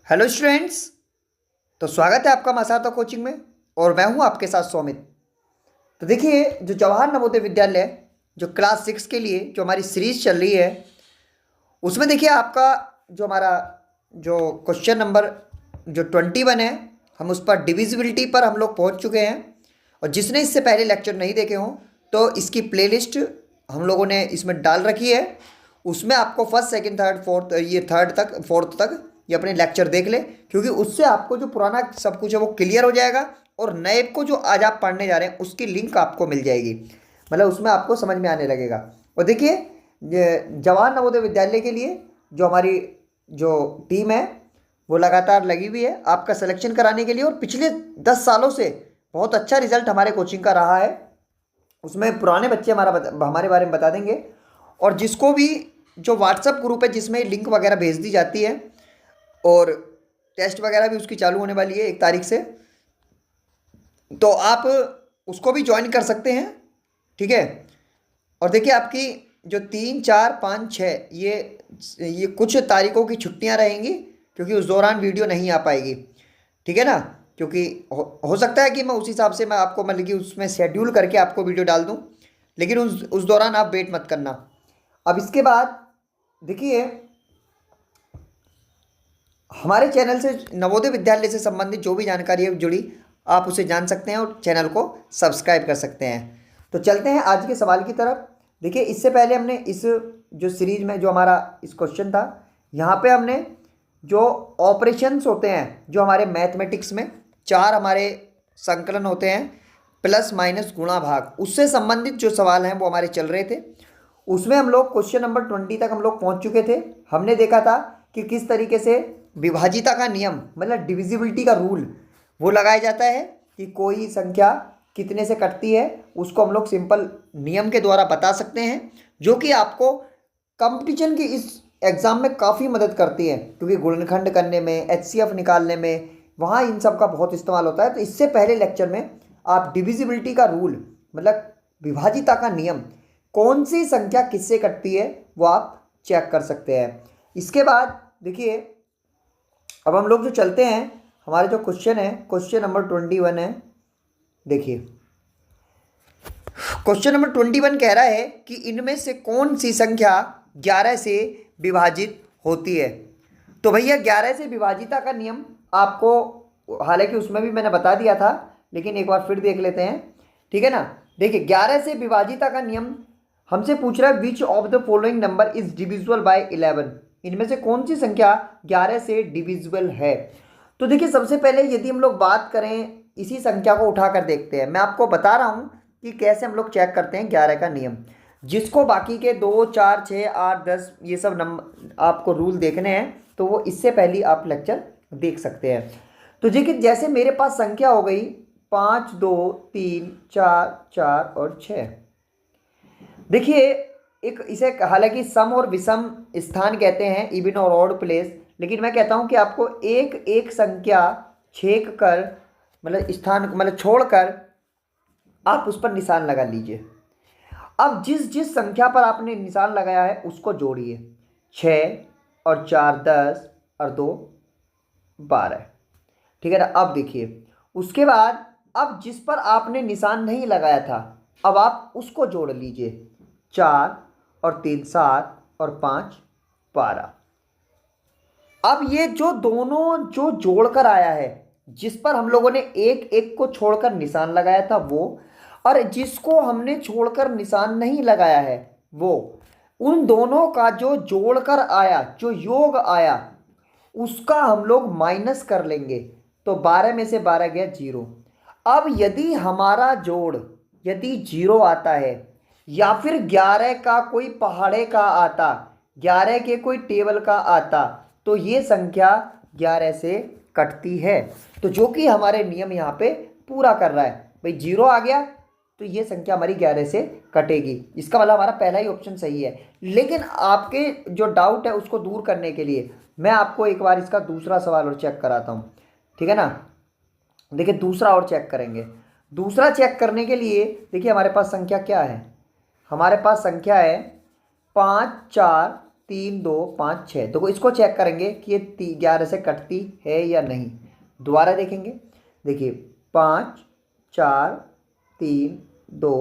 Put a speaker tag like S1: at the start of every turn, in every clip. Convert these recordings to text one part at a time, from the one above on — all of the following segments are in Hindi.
S1: Hello students. तो स्वागत है आपका मसाता कोचिंग में और मैं हूं आपके साथ सौमित। तो देखिए, जो जवाहर नवोदय विद्यालय जो क्लास 6 के लिए जो हमारी सीरीज चल रही है उसमें देखिए आपका जो हमारा जो क्वेश्चन नंबर जो 21 है, हम उस पर डिविजिबिलिटी पर हम लोग पहुंच चुके हैं। और जिसने इससे पहले लेक्चर नहीं देखे हों तो इसकी प्लेलिस्ट हम लोगों ने इसमें डाल रखी है। उसमें आपको फर्स्ट सेकंड थर्ड फोर्थ, ये थर्ड तक फोर्थ तक ये अपने लेक्चर देख ले, क्योंकि उससे आपको जो पुराना सब कुछ है वो क्लियर हो जाएगा और नए को जो आज आप पढ़ने जा रहे हैं उसकी लिंक आपको मिल जाएगी, मतलब उसमें आपको समझ में आने लगेगा। और देखिए, जवाहर नवोदय विद्यालय के लिए जो हमारी जो टीम है वो लगातार लगी हुई है आपका सिलेक्शन कराने के लिए, और पिछले 10 सालों से बहुत अच्छा रिजल्ट हमारे कोचिंग का रहा है। उसमें पुराने बच्चे हमारे बारे में बता देंगे। और जिसको भी जो व्हाट्सएप ग्रुप है जिसमें लिंक वगैरह भेज दी जाती है, और टेस्ट वगैरह भी उसकी चालू होने वाली है 1 तारीख से, तो आप उसको भी ज्वाइन कर सकते हैं। ठीक है। और देखिए, आपकी जो 3, 4, 5, 6 ये कुछ तारीखों की छुट्टियां रहेंगी, क्योंकि उस दौरान वीडियो नहीं आ पाएगी। ठीक है ना, क्योंकि हो सकता है कि मैं उस हिसाब से मैं आपको मतलब कि उसमें शेड्यूल करके आपको वीडियो डाल दूं, लेकिन उस दौरान आप वेट मत करना। अब इसके बाद देखिए, हमारे चैनल से नवोदय विद्यालय से संबंधित जो भी जानकारी है जुड़ी, आप उसे जान सकते हैं और चैनल को सब्सक्राइब कर सकते हैं। तो चलते हैं आज के सवाल की तरफ। देखिए, इससे पहले हमने इस जो सीरीज में जो हमारा इस क्वेश्चन था, यहाँ पे हमने जो ऑपरेशंस होते हैं जो हमारे मैथमेटिक्स में 4 हमारे संकलन होते हैं, प्लस माइनस गुणा भाग, उससे संबंधित जो सवाल हैं वो हमारे चल रहे थे। उसमें हम लोग क्वेश्चन नंबर 20 तक हम लोग पहुँच चुके थे। हमने देखा था कि किस तरीके से विभाजिता का नियम, मतलब डिविजिबिलिटी का रूल, वो लगाया जाता है कि कोई संख्या कितने से कटती है उसको हम लोग सिंपल नियम के द्वारा बता सकते हैं, जो कि आपको कंपटीशन की इस एग्ज़ाम में काफ़ी मदद करती है, क्योंकि गुणनखंड करने में, एचसीएफ निकालने में, वहाँ इन सब का बहुत इस्तेमाल होता है। तो इससे पहले लेक्चर में आप डिविजिबिलिटी का रूल, मतलब विभाजिता का नियम, कौन सी संख्या किससे कटती है वो आप चेक कर सकते हैं। इसके बाद देखिए, अब हम लोग जो चलते हैं, हमारे जो क्वेश्चन है, क्वेश्चन नंबर 21 है। देखिए, क्वेश्चन नंबर 21 कह रहा है कि इनमें से कौन सी संख्या 11 से विभाजित होती है। तो भैया, 11 से विभाजिता का नियम आपको, हालांकि उसमें भी मैंने बता दिया था, लेकिन एक बार फिर देख लेते हैं। ठीक है ना। देखिए, 11 से विभाजिता का नियम हमसे पूछ रहा है, which of the following number is divisible by 11। इनमें से कौन सी संख्या 11 से डिविजिबल है। तो देखिए, सबसे पहले यदि हम लोग बात करें, इसी संख्या को उठाकर देखते हैं। मैं आपको बता रहा हूं कि कैसे हम लोग चेक करते हैं 11 का नियम, जिसको बाकी के 2, 4, 6, 8, 10 ये सब नंबर आपको रूल देखने हैं, तो वो इससे पहले आप लेक्चर देख सकते हैं। तो देखिए, जैसे मेरे पास संख्या हो गई 5, 2, 3, 4, 4 और 6। देखिए, एक इसे हालांकि सम और विषम स्थान कहते हैं, इवन और ऑड प्लेस, लेकिन मैं कहता हूं कि आपको एक एक संख्या छेक कर, मतलब स्थान मतलब छोड़कर आप उस पर निशान लगा लीजिए। अब जिस जिस संख्या पर आपने निशान लगाया है उसको जोड़िए। 6 और 4 10 और 2 12। ठीक है ना। अब देखिए, उसके बाद अब जिस पर आपने निशान नहीं लगाया था, अब आप उसको जोड़ लीजिए। 4 और 3 7 और 5 12। अब ये जो दोनों जो जोड़कर आया है, जिस पर हम लोगों ने एक एक को छोड़कर निशान लगाया था वो, और जिसको हमने छोड़कर निशान नहीं लगाया है वो, उन दोनों का जो जोड़कर आया, जो योग आया, उसका हम लोग माइनस कर लेंगे। तो 12 में से 12 गया 0। अब यदि हमारा जोड़ यदि 0 आता है, या फिर 11 का कोई पहाड़े का आता, 11 के कोई टेबल का आता, तो ये संख्या 11 से कटती है। तो जो कि हमारे नियम यहाँ पे पूरा कर रहा है। भाई 0 आ गया तो ये संख्या हमारी 11 से कटेगी। इसका मतलब हमारा पहला ही ऑप्शन सही है। लेकिन आपके जो डाउट है उसको दूर करने के लिए मैं आपको एक बार इसका दूसरा सवाल और चेक कराता हूँ। ठीक है ना। देखिए, दूसरा और चेक करेंगे। दूसरा चेक करने के लिए देखिए, हमारे पास संख्या क्या है, हमारे पास संख्या है 5 4 3 2 5 6। देखो इसको चेक करेंगे कि ये 11 से कटती है या नहीं। दोबारा देखेंगे, देखिए 5 4 3 2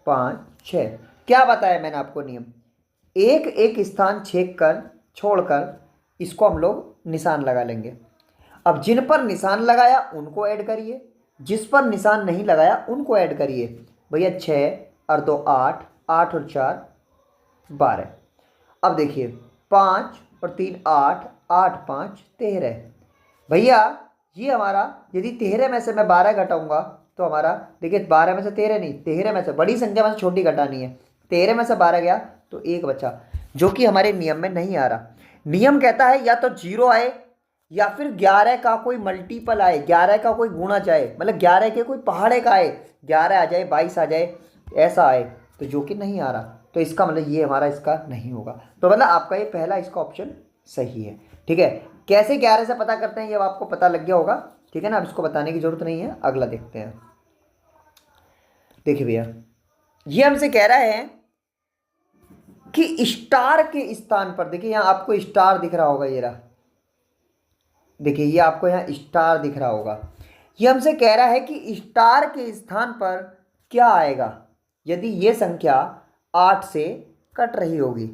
S1: 5 6। क्या बताया मैंने आपको नियम, एक एक स्थान छेक कर छोड़कर इसको हम लोग निशान लगा लेंगे। अब जिन पर निशान लगाया उनको ऐड करिए, जिस पर निशान नहीं लगाया उनको ऐड करिए। भैया 6 और 2 8, 8 और 4 12। अब देखिए 5 और 3 8, 8 5 13। भैया ये हमारा, यदि 13 में से मैं 12 घटाऊंगा तो हमारा, देखिए 12 में से 13 नहीं, 13 में से बड़ी संख्या में से छोटी घटानी है। 13 में से 12 गया तो 1 बचा, जो कि हमारे नियम में नहीं आ रहा। नियम कहता है या तो 0 आए या फिर 11 का कोई मल्टीपल आए, 11 का कोई गुणा जाए, मतलब 11 के कोई पहाड़े का आए, 11 आ जाए 22 आ जाए, ऐसा आए, तो जो कि नहीं आ रहा। तो इसका मतलब ये हमारा इसका नहीं होगा। तो मतलब आपका ये पहला इसका ऑप्शन सही है। ठीक है, कैसे 11 से पता करते हैं ये आपको पता लग गया होगा। ठीक है ना, अब इसको बताने की जरूरत नहीं है। अगला देखते हैं। देखिए भैया ये हमसे कह रहा है कि स्टार के स्थान पर, देखिए यहाँ आपको स्टार दिख रहा होगा, ये रहा, देखिए ये आपको यहाँ स्टार दिख रहा होगा। ये हमसे कह रहा है कि स्टार के स्थान पर क्या आएगा यदि ये संख्या 8 से कट रही होगी।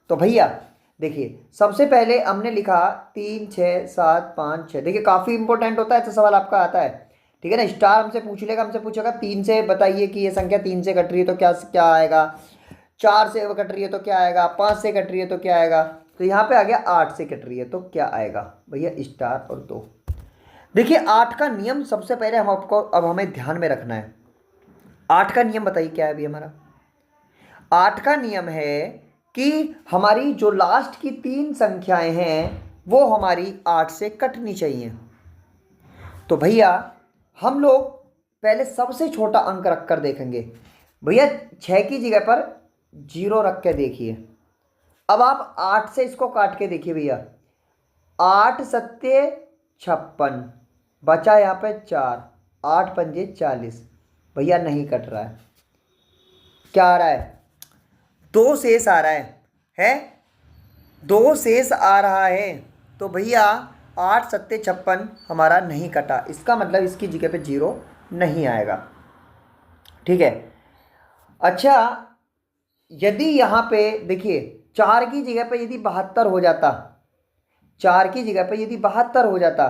S1: तो भैया देखिए सबसे पहले हमने लिखा 3 6 7 5 6। देखिए काफ़ी इंपॉर्टेंट होता है तो सवाल आपका आता है। ठीक है ना, स्टार हमसे पूछ लेगा, हमसे पूछेगा 3 से बताइए कि ये संख्या 3 से कट रही है तो क्या क्या आएगा, 4 से कट रही है तो क्या आएगा, 5 से कट रही है तो क्या आएगा। तो यहाँ पे आ गया 8 से कट रही है तो क्या आएगा भैया, स्टार और 2। देखिए 8 का नियम सबसे पहले हम आपको अब हमें ध्यान में रखना है। 8 का नियम बताइए क्या है अभी हमारा। 8 का नियम है कि हमारी जो लास्ट की 3 संख्याएं हैं वो हमारी 8 से कटनी चाहिए। तो भैया हम लोग पहले सबसे छोटा अंक रख कर देखेंगे। भैया 6 की जगह पर 0 रख के देखिए। अब आप 8 से इसको काट के देखिए भैया, 8 सत्ते 56, बचा यहाँ पे 4, 8 पंजे 40। भैया नहीं कट रहा है, क्या आ रहा है, 2 शेष आ रहा है 2 शेष आ रहा है। तो भैया 8 सत्ते 56 हमारा नहीं कटा, इसका मतलब इसकी जगह पे 0 नहीं आएगा। ठीक है, अच्छा यदि यहाँ पे देखिए 4 की जगह पे यदि 72 हो जाता, 4 की जगह पे यदि 72 हो जाता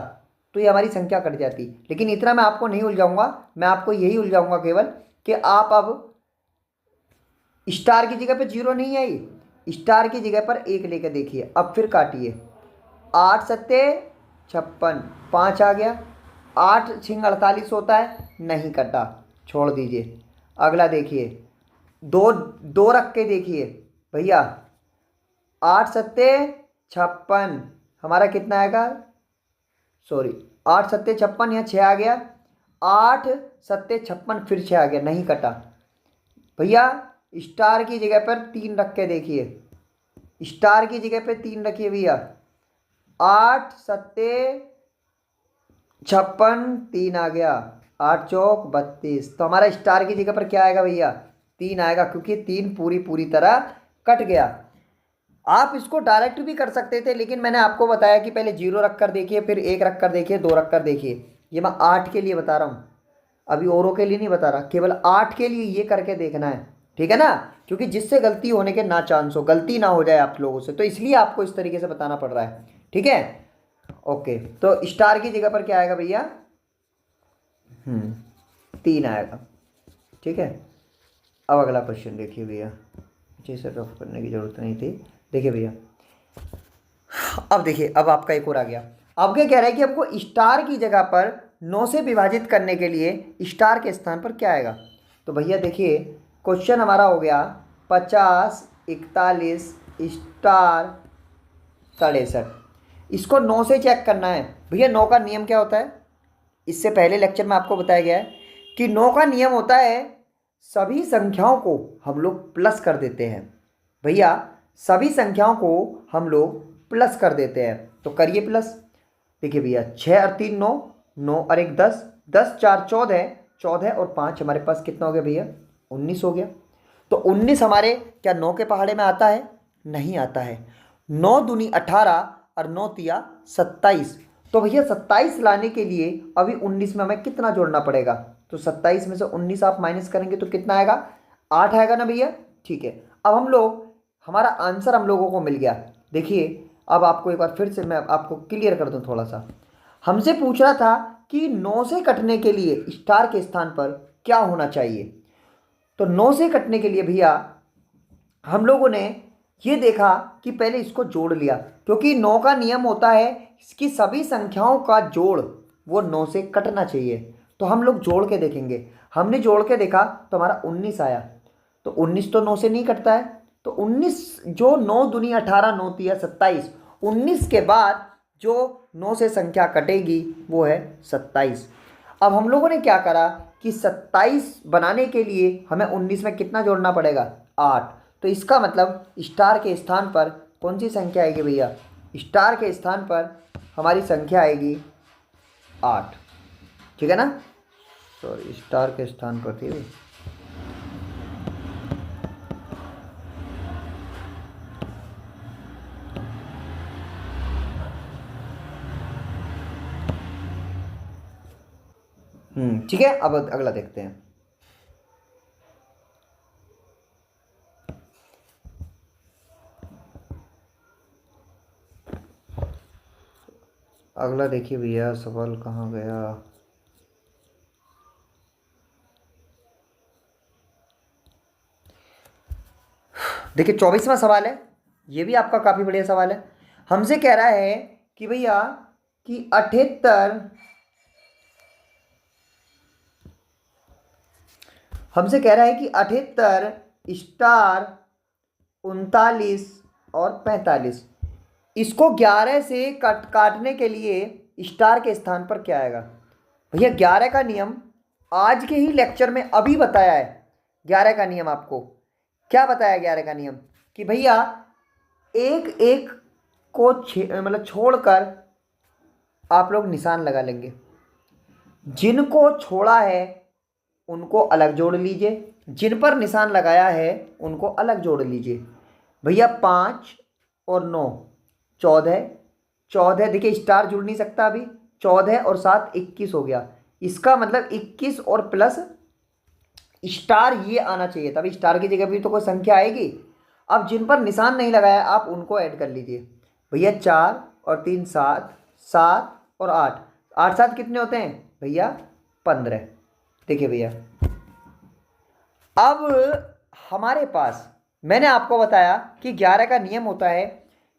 S1: तो ये हमारी संख्या कट जाती। लेकिन इतना मैं आपको नहीं उलझाऊंगा, मैं आपको यही उलझाऊंगा केवल कि आप अब स्टार की जगह पे 0 नहीं आई, स्टार की जगह पर 1 लेकर देखिए। अब फिर काटिए, 8 सत्ते 56, 5 आ गया, 8 छिंग 48 होता है, नहीं कटा, छोड़ दीजिए। अगला देखिए, 2 रख के देखिए भैया, 8 सत्ते 56 हमारा कितना आएगा, सॉरी 8 सत्ते 56, यहाँ 6 आ गया, 8 सत्ते 56 फिर 6 आ गया, नहीं कटा। भैया स्टार की जगह पर 3 रख के देखिए, स्टार की जगह पे 3 रखिए भैया, 8 सत्ते 56, 3 आ गया, 8 चौक 32। तो हमारा स्टार की जगह पर क्या आएगा भैया, 3 आएगा, क्योंकि 3 पूरी तरह कट गया। आप इसको डायरेक्ट भी कर सकते थे, लेकिन मैंने आपको बताया कि पहले 0 रख कर देखिए, फिर 1 रख कर देखिए, 2 रख कर देखिए। ये मैं 8 के लिए बता रहा हूँ, अभी औरों के लिए नहीं बता रहा, केवल 8 के लिए ये करके देखना है। ठीक है ना, क्योंकि जिससे गलती होने के ना चांस हो, गलती ना हो जाए आप लोगों से, तो इसलिए आपको इस तरीके से बताना पड़ रहा है। ठीक है, ओके। तो स्टार की जगह पर क्या आएगा भैया, 3 आएगा। ठीक है, अब अगला क्वेश्चन देखिए भैया, जैसे रफ करने की जरूरत नहीं थी। देखिए भैया अब देखिए, अब आपका एक और आ गया। अब क्या कह रहा है कि हमको स्टार की जगह पर 9 से विभाजित करने के लिए स्टार के स्थान पर क्या आएगा। तो भैया देखिए क्वेश्चन हमारा हो गया 50 41 स्टार 63। इसको 9 से चेक करना है। भैया 9 का नियम क्या होता है, इससे पहले लेक्चर में आपको बताया गया है कि 9 का नियम होता है सभी संख्याओं को हम लोग प्लस कर देते हैं। भैया सभी संख्याओं को हम लोग प्लस कर देते हैं, तो करिए प्लस। देखिए भैया 6 और 3 9, 9 और 1 10, 10 4 14, 14 और 5 हमारे पास कितना हो गया भैया, 19 हो गया। तो 19 हमारे क्या 9 के पहाड़े में आता है, नहीं आता है। 9 दूनी 18 और 9 तिया 27। तो भैया 27 लाने के लिए अभी 19 में हमें कितना जोड़ना पड़ेगा? तो 27 में से 19 आप माइनस करेंगे तो कितना आएगा? 8 आएगा ना भैया। ठीक है, अब हम लोग, हमारा आंसर हम लोगों को मिल गया। देखिए, अब आपको एक बार फिर से मैं आपको क्लियर कर दूं थोड़ा सा। हमसे पूछ रहा था कि 9 से कटने के लिए स्टार के स्थान पर क्या होना चाहिए। तो 9 से कटने के लिए भैया हम लोगों ने ये देखा कि पहले इसको जोड़ लिया, क्योंकि 9 का नियम होता है कि सभी संख्याओं का जोड़ वो 9 से कटना चाहिए। तो हम लोग जोड़ के देखेंगे। हमने जोड़ के देखा तो हमारा 19 आया। तो 19 तो 9 से नहीं कटता है। तो 19 जो 9 दूनी 18, 9 तिया 27, 19 के बाद जो 9 से संख्या कटेगी वो है 27। अब हम लोगों ने क्या करा कि 27 बनाने के लिए हमें 19 में कितना जोड़ना पड़ेगा? 8। तो इसका मतलब स्टार के स्थान पर कौन सी संख्या आएगी भैया? स्टार के स्थान पर हमारी संख्या आएगी 8। ठीक है ना? सॉरी, स्टार के स्थान पर थी भाई। ठीक है, अब अगला देखते हैं। अगला देखिए भैया, सवाल कहाँ गया? देखिए 24वां सवाल है। ये भी आपका काफी बढ़िया सवाल है। हमसे कह रहा है कि भैया कि 78, हमसे कह रहा है कि 78 स्टार 39 और 45, इसको 11 से काटने के लिए स्टार के स्थान पर क्या आएगा? भैया 11 का नियम आज के ही लेक्चर में अभी बताया है। 11 का नियम आपको क्या बताया? 11 का नियम कि भैया एक एक को मतलब छोड़कर आप लोग निशान लगा लेंगे। जिनको छोड़ा है उनको अलग जोड़ लीजिए, जिन पर निशान लगाया है उनको अलग जोड़ लीजिए। भैया 5 और 9 14, 14 देखिए स्टार जुड़ नहीं सकता अभी। 14 और 7 21 हो गया। इसका मतलब 21 और प्लस स्टार ये आना चाहिए, तभी स्टार की जगह भी तो कोई संख्या आएगी। अब जिन पर निशान नहीं लगाया आप उनको ऐड कर लीजिए। भैया 4 और 3 7, 7 और 8, 8 7 कितने होते हैं भैया? 15। देखिए भैया, अब हमारे पास मैंने आपको बताया कि 11 का नियम होता है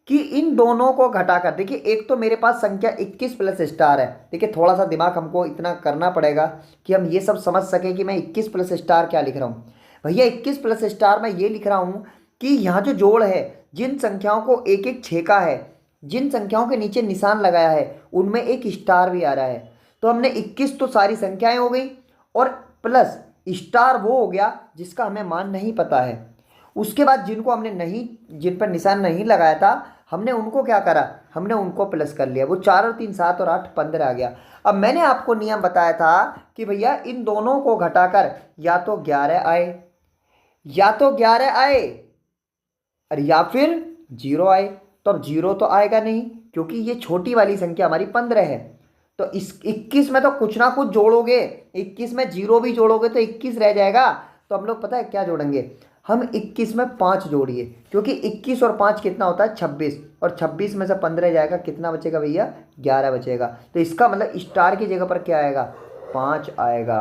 S1: कि इन दोनों को घटाकर, देखिए एक तो मेरे पास संख्या 21 प्लस स्टार है। देखिए थोड़ा सा दिमाग हमको इतना करना पड़ेगा कि हम ये सब समझ सकें कि मैं 21 प्लस स्टार क्या लिख रहा हूँ। भैया 21 प्लस स्टार मैं ये लिख रहा हूँ कि यहाँ जो जोड़ है, जिन संख्याओं को एक एक छेका है, जिन संख्याओं के नीचे निशान लगाया है, उनमें एक स्टार भी आ रहा है। तो हमने 21 तो सारी संख्याएं हो गई, और प्लस स्टार वो हो गया जिसका हमें मान नहीं पता है। उसके बाद जिनको हमने नहीं, जिन पर निशान नहीं लगाया था, हमने उनको क्या करा? हमने उनको प्लस कर लिया। वो 4 और 3 7 और 8 15 आ गया। अब मैंने आपको नियम बताया था कि भैया इन दोनों को घटाकर या तो 11 आए, या तो 11 आए, और या फिर 0 आए। तो अब 0 तो आएगा नहीं, क्योंकि ये छोटी वाली संख्या हमारी 15 है। तो इस 21 में तो कुछ ना कुछ जोड़ोगे, 21 में 0 भी जोड़ोगे तो 21 रह जाएगा। तो हम लोग पता है क्या जोड़ेंगे? हम 21 में 5 जोड़िए, क्योंकि 21 और 5 कितना होता है? 26, और 26 में से 15 जाएगा, कितना बचेगा भैया? 11 बचेगा। तो इसका मतलब स्टार की जगह पर क्या आएगा? 5 आएगा।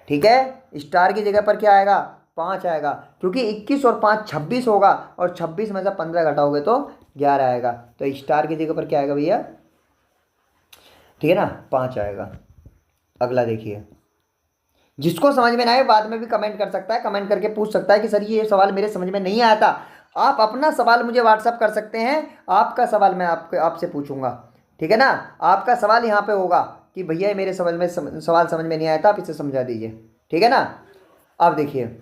S1: ठीक है, स्टार की जगह पर क्या आएगा? 5 आएगा, क्योंकि 21 और 5 26 होगा, और 26 में से 15 घटाओगे तो 11 आएगा। तो स्टार की जगह पर क्या आएगा भैया? ठीक है ना, 5 आएगा। अगला देखिए, जिसको समझ में ना आए बाद में भी कमेंट कर सकता है, कमेंट करके पूछ सकता है कि सर ये सवाल मेरे समझ में नहीं आया था। आप अपना सवाल मुझे व्हाट्सअप कर सकते हैं, आपका सवाल मैं आपसे पूछूंगा। ठीक है ना, आपका सवाल यहाँ पे होगा कि भैया मेरे सवाल समझ में नहीं आया था, आप इसे समझा दीजिए। ठीक है ना। अब देखिए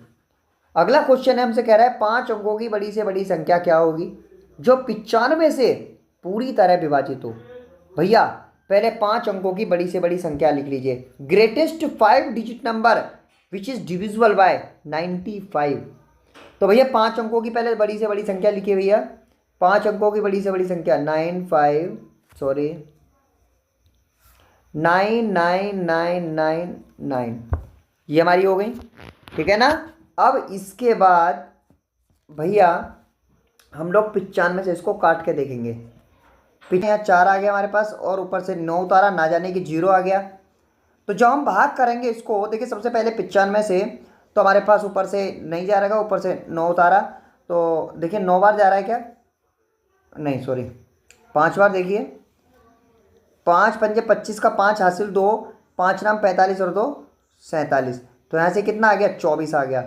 S1: अगला क्वेश्चन है, हमसे कह रहा है 5 अंकों की बड़ी से बड़ी संख्या क्या होगी जो 95 से पूरी तरह विभाजित हो। भैया पहले 5 अंकों की बड़ी से बड़ी संख्या लिख लीजिए। Greatest 5 digit number which is divisible by 95। तो भैया 5 अंकों की पहले बड़ी से बड़ी संख्या लिखिए भैया। 5 अंकों की बड़ी से बड़ी संख्या 99999, ये हमारी हो गई। ठीक है ना। अब इसके बाद भैया हम लोग 95 से इसको काट के देखेंगे। पीछे यहाँ 4 आ गया हमारे पास और ऊपर से 9 उतारा, ना जाने की 0 आ गया। तो जब हम भाग करेंगे इसको, देखिए सबसे पहले 95 से, तो हमारे पास ऊपर से नहीं जा रहेगा, ऊपर से 9 उतारा, तो देखिए 9 बार जा रहा है क्या, नहीं सॉरी 5 बार। देखिए 5 पंजे 25 का 5 हासिल 2, 5 नाम 45 और 2 47, तो यहाँ से कितना आ गया 24 आ गया।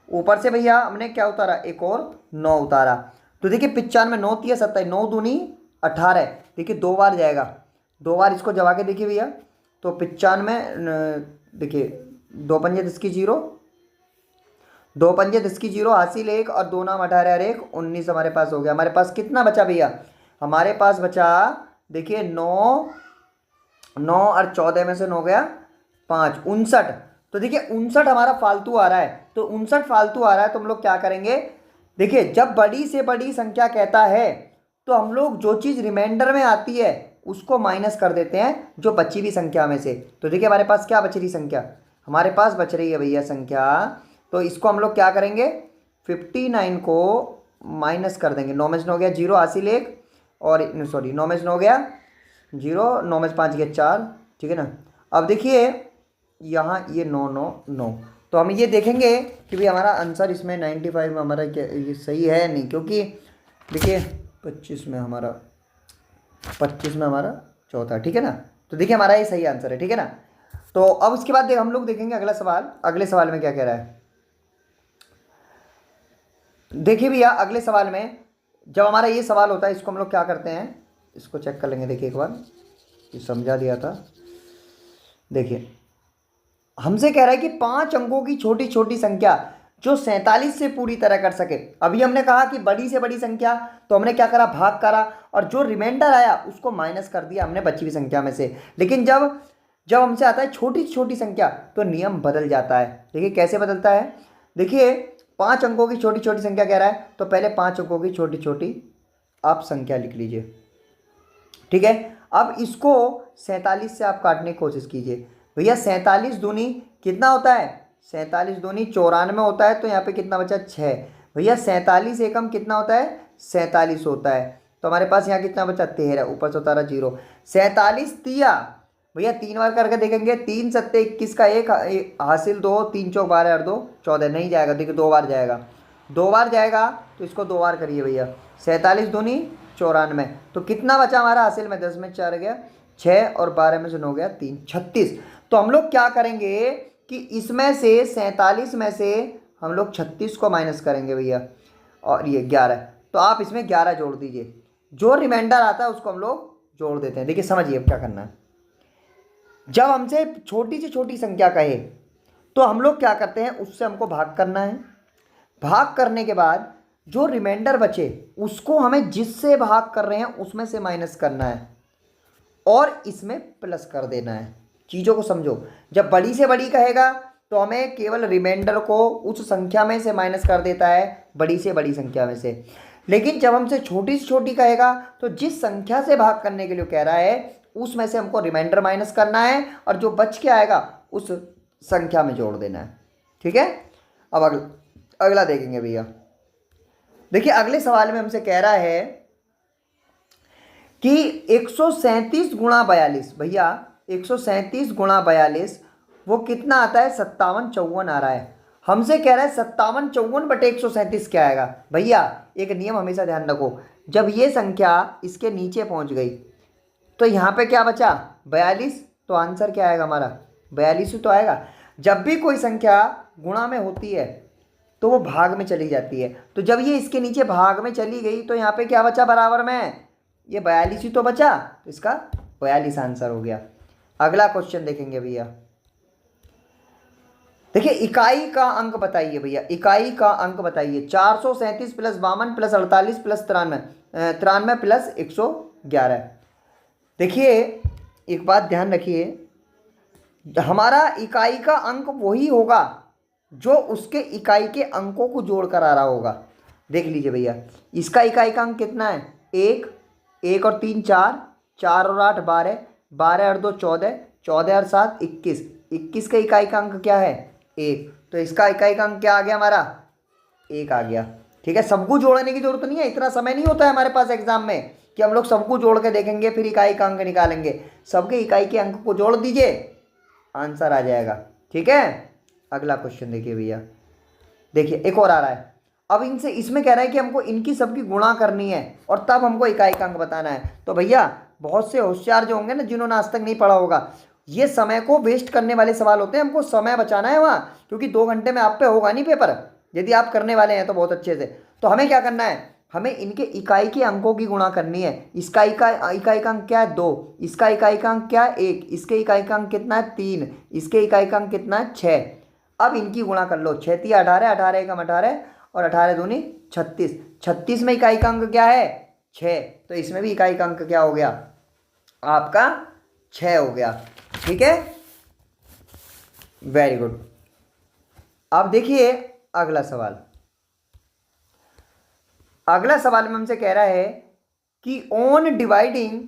S1: ऊपर से भैया हमने क्या उतारा, एक और 9 उतारा। तो देखिए 95 9 3 27, 9 दूनी 18, देखिए 2 बार जाएगा, 2 बार इसको जमा के देखिए भैया। तो 95 देखिए 2 पंजे 10 की 0, 2 पंजे 10 की 0 हासिल 1 और 2 नाम 18 और 1 19 हमारे पास हो गया। हमारे पास कितना बचा भैया, हमारे पास बचा देखिए 9 9 और 14 में से 9 गया 5, 59। तो देखिए 59 हमारा फालतू आ रहा है, तो 59 फालतू आ रहा है तो हम लोग क्या करेंगे, देखिए जब बड़ी से बड़ी संख्या कहता है तो हम लोग जो चीज़ रिमाइंडर में आती है उसको माइनस कर देते हैं जो बची हुई संख्या में से। तो देखिए हमारे पास क्या बच रही संख्या, हमारे पास बच रही है भैया संख्या, तो इसको हम लोग क्या करेंगे 59 को माइनस कर देंगे। 9 में से 9 गया 0 हासिल 1 और सॉरी 9 में से 9 गया 0, 9 में से 5 गया 4, ठीक है ना। अब देखिए यहाँ ये 9 9 9, तो हम ये देखेंगे कि भाई हमारा आंसर इसमें 95 में हमारा क्या ये सही है नहीं, क्योंकि देखिए 25 में हमारा चौथा, ठीक है ना। तो देखिए हमारा ये सही आंसर है, ठीक है ना। तो अब उसके बाद हम लोग देखेंगे अगला सवाल, अगले सवाल में क्या कह रहा है। देखिए भैया अगले सवाल में जब हमारा ये सवाल होता है इसको हम लोग क्या करते हैं, इसको चेक कर लेंगे। देखिए एक बार ये समझा दिया था। देखिए हमसे कह रहा है कि 5 अंकों की छोटी छोटी संख्या जो 47 से पूरी तरह कर सके। अभी हमने कहा कि बड़ी से बड़ी संख्या, तो हमने क्या करा, भाग करा और जो रिमाइंडर आया उसको माइनस कर दिया हमने बची हुई संख्या में से। लेकिन जब जब हमसे आता है छोटी छोटी संख्या तो नियम बदल जाता है। देखिए कैसे बदलता है, देखिए 5 अंकों की छोटी छोटी संख्या कह रहा है, तो पहले 5 अंकों की छोटी छोटी आप संख्या लिख लीजिए, ठीक है। अब इसको 47 से आप काटने की कोशिश कीजिए। भैया 47 दूनी कितना होता है, 47 दूनी 94 होता है, तो यहाँ पे कितना बचा 6। भैया 47 एकम कितना होता है 47 होता है, तो हमारे पास यहाँ कितना बचा 13, ऊपर से उतारा 0। 47 तिया भैया 3 बार करके देखेंगे, 3 सत्ते 21 का 1 हासिल 2, 3 चौक 12 और 2 14, नहीं जाएगा। देखिए 2 बार जाएगा, 2 बार जाएगा तो इसको 2 बार करिए भैया। 47 दूनी 94, तो कितना बचा हमारा हासिल में 10 में 4 गया 6 और 12 में से 9 गया 3, 36। तो हम लोग क्या करेंगे कि इसमें से 47 में से हम लोग 36 को माइनस करेंगे भैया, और ये 11, तो आप इसमें 11 जोड़ दीजिए, जो रिमाइंडर आता है उसको हम लोग जोड़ देते हैं। देखिए समझिए अब क्या करना है। जब हमसे छोटी से छोटी संख्या कहे तो हम लोग क्या करते हैं, उससे हमको भाग करना है। भाग करने के बाद जो रिमाइंडर बचे उसको हमें जिससे भाग कर रहे हैं उसमें से माइनस करना है और इसमें प्लस कर देना है। चीज़ों को समझो, जब बड़ी से बड़ी कहेगा तो हमें केवल रिमाइंडर को उस संख्या में से माइनस कर देता है बड़ी से बड़ी संख्या में से। लेकिन जब हमसे छोटी से छोटी कहेगा तो जिस संख्या से भाग करने के लिए कह रहा है उसमें से हमको रिमाइंडर माइनस करना है और जो बच के आएगा उस संख्या में जोड़ देना है, ठीक है। अब अगला देखेंगे भैया। देखिए अगले सवाल में हमसे कह रहा है कि 137 गुणा 42, भैया 137 गुणा 42 वो कितना आता है 57 54 आ रहा है। हमसे कह रहा है 57 54 बटे 137 क्या आएगा। भैया एक नियम हमेशा ध्यान रखो, जब ये संख्या इसके नीचे पहुंच गई तो यहाँ पे क्या बचा 42, तो आंसर क्या आएगा हमारा 42 तो आएगा। जब भी कोई संख्या गुणा में होती है तो वो भाग में चली जाती है, तो जब ये इसके नीचे भाग में चली गई तो यहाँ पे क्या बचा बराबर में, ये 42 ही तो बचा, तो इसका 42 आंसर हो गया। अगला क्वेश्चन देखेंगे भैया। देखिए इकाई का अंक बताइए भैया, इकाई का अंक बताइए। 437 प्लस 52 प्लस 48 प्लस 93 प्लस 111। देखिए एक बात ध्यान रखिए, हमारा इकाई का अंक वही होगा जो उसके इकाई के अंकों को जोड़ कर आ रहा होगा। देख लीजिए भैया, इसका इकाई का अंक कितना है, एक, एक और तीन चार, चार और आठ बारह, बारह और दो चौदह, चौदह और सात इक्कीस, इक्कीस का इकाई का अंक क्या है, एक। तो इसका इकाई का अंक क्या आ गया हमारा, एक आ गया। ठीक है, सबको जोड़ने की जरूरत नहीं है, इतना समय नहीं होता है हमारे पास एग्जाम में कि हम लोग सबको जोड़ के देखेंगे फिर इकाई का अंक निकालेंगे। सबके इकाई के अंक को जोड़ दीजिए, आंसर आ जाएगा। ठीक है, अगला क्वेश्चन देखिए भैया, देखिए एक और आ रहा है। अब इनसे, इसमें कह रहा है कि हमको इनकी सबकी गुणा करनी है और तब हमको इकाई का अंक बताना है। तो भैया बहुत से होशियार जो होंगे ना, जिन्होंने आज तक नहीं पढ़ा होगा, ये समय को वेस्ट करने वाले सवाल होते हैं, हमको समय बचाना है वहाँ, क्योंकि 2 घंटे में आप पे होगा नहीं पेपर, यदि आप करने वाले हैं तो बहुत अच्छे से। तो हमें क्या करना है, हमें इनके इकाई के अंकों की गुणा करनी है। इसका इकाई का अंक क्या है, 2, इसका इकाई का अंक क्या है, 1, इसके इकाई का अंक कितना है, 3, इसके इकाई का अंक कितना है, 6। अब इनकी गुणा कर लो, 6 3 18, 18 एकम 18 और 18 दूनी 36, 36 में इकाई का अंक क्या है, 6। तो इसमें भी इकाई का अंक क्या हो गया आपका, 6 हो गया। ठीक है, वेरी गुड। अब देखिए अगला सवाल, अगला सवाल में हमसे कह रहा है कि ऑन डिवाइडिंग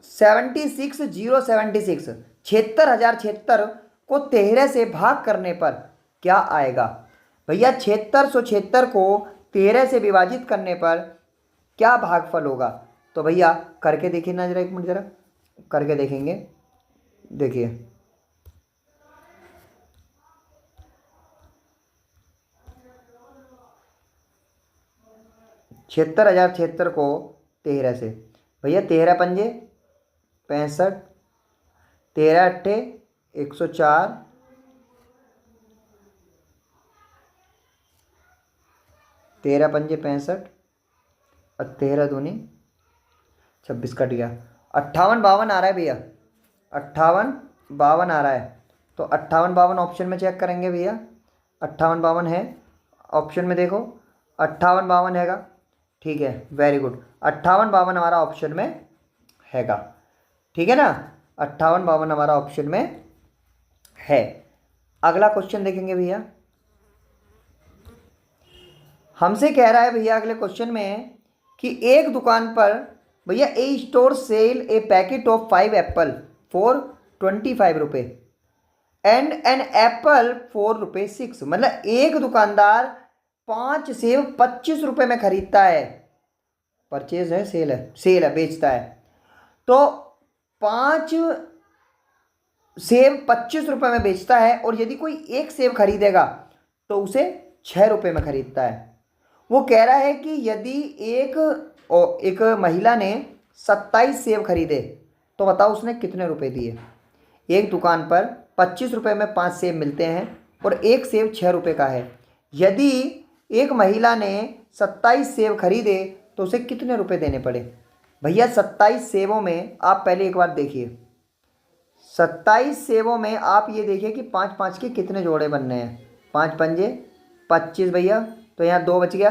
S1: 76076, 76,076 को 13 से भाग करने पर क्या आएगा। भैया 7676 को 13 से विभाजित करने पर क्या भागफल होगा। तो भैया करके देखिए ना जरा, एक मिनट जरा करके देखेंगे। देखिए 76,076 को 13 से, भैया 13 पंजे 65, 13 अट्ठे 104, 13 पंजे 65 और 13 दूनी 26 कट गया, 58 52 आ रहा है भैया, 58 52 आ रहा है। तो 58 52 ऑप्शन में चेक करेंगे भैया, 58 52 है ऑप्शन में, देखो 58 52 हैगा। ठीक है, वेरी गुड, 58 52 हमारा ऑप्शन में हैगा। ठीक है ना, 58 52 हमारा ऑप्शन में है। अगला क्वेश्चन देखेंगे भैया, हमसे कह रहा है भैया अगले क्वेश्चन में कि एक दुकान पर भैया a store sell a packet of 5 apple for 25 रुपये एंड एन एप्पल ₹4 मतलब एक दुकानदार 5 सेब 25 रुपये में खरीदता है। परचेज है, सेल है, सेल है, बेचता है। तो 5 सेब 25 रुपये में बेचता है और यदि कोई एक सेब खरीदेगा तो उसे 6 रुपये में खरीदता है। वो कह रहा है कि यदि एक महिला ने 27 सेब खरीदे तो बताओ उसने कितने रुपए दिए। एक दुकान पर 25 रुपये में 5 सेब मिलते हैं और एक सेब 6 रुपये का है। यदि एक महिला ने 27 सेब खरीदे तो उसे कितने रुपए देने पड़े। भैया 27 सेबों में आप पहले एक बार देखिए, 27 सेबों में आप ये देखिए कि 5 5 के कितने जोड़े बनने हैं, 5 पंजे 25 भैया, तो यहाँ 2 बच गया।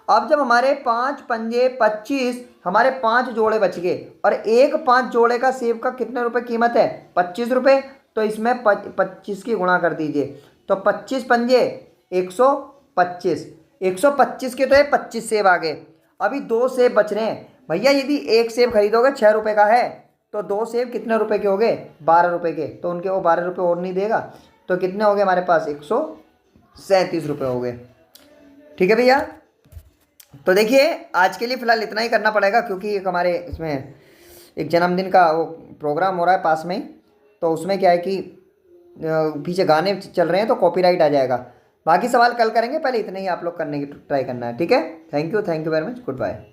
S1: अब जब हमारे 5 पंजे 25, हमारे 5 जोड़े बच गए और एक 5 जोड़े का सेब का कितने रुपए कीमत है, 25 रुपये। तो इसमें 25 की गुणा कर दीजिए, तो 25 पंजे 125, 125 के तो ये 25 सेब आ गए। अभी 2 सेब बच रहे हैं भैया, यदि एक सेब खरीदोगे 6 रुपये का है तो 2 सेब कितने रुपए के हो गए, 12 रुपये के। तो उनके वो 12 रुपये और नहीं देगा, तो कितने हो गए हमारे पास, 137 रुपये हो गए। ठीक है भैया, तो देखिए आज के लिए फ़िलहाल इतना ही करना पड़ेगा, क्योंकि एक हमारे इसमें एक जन्मदिन का वो प्रोग्राम हो रहा है पास में ही, तो उसमें क्या है कि पीछे गाने चल रहे हैं तो कॉपीराइट आ जाएगा। बाकी सवाल कल करेंगे, पहले इतने ही आप लोग करने की ट्राई करना है। ठीक है, thank you very much, good bye.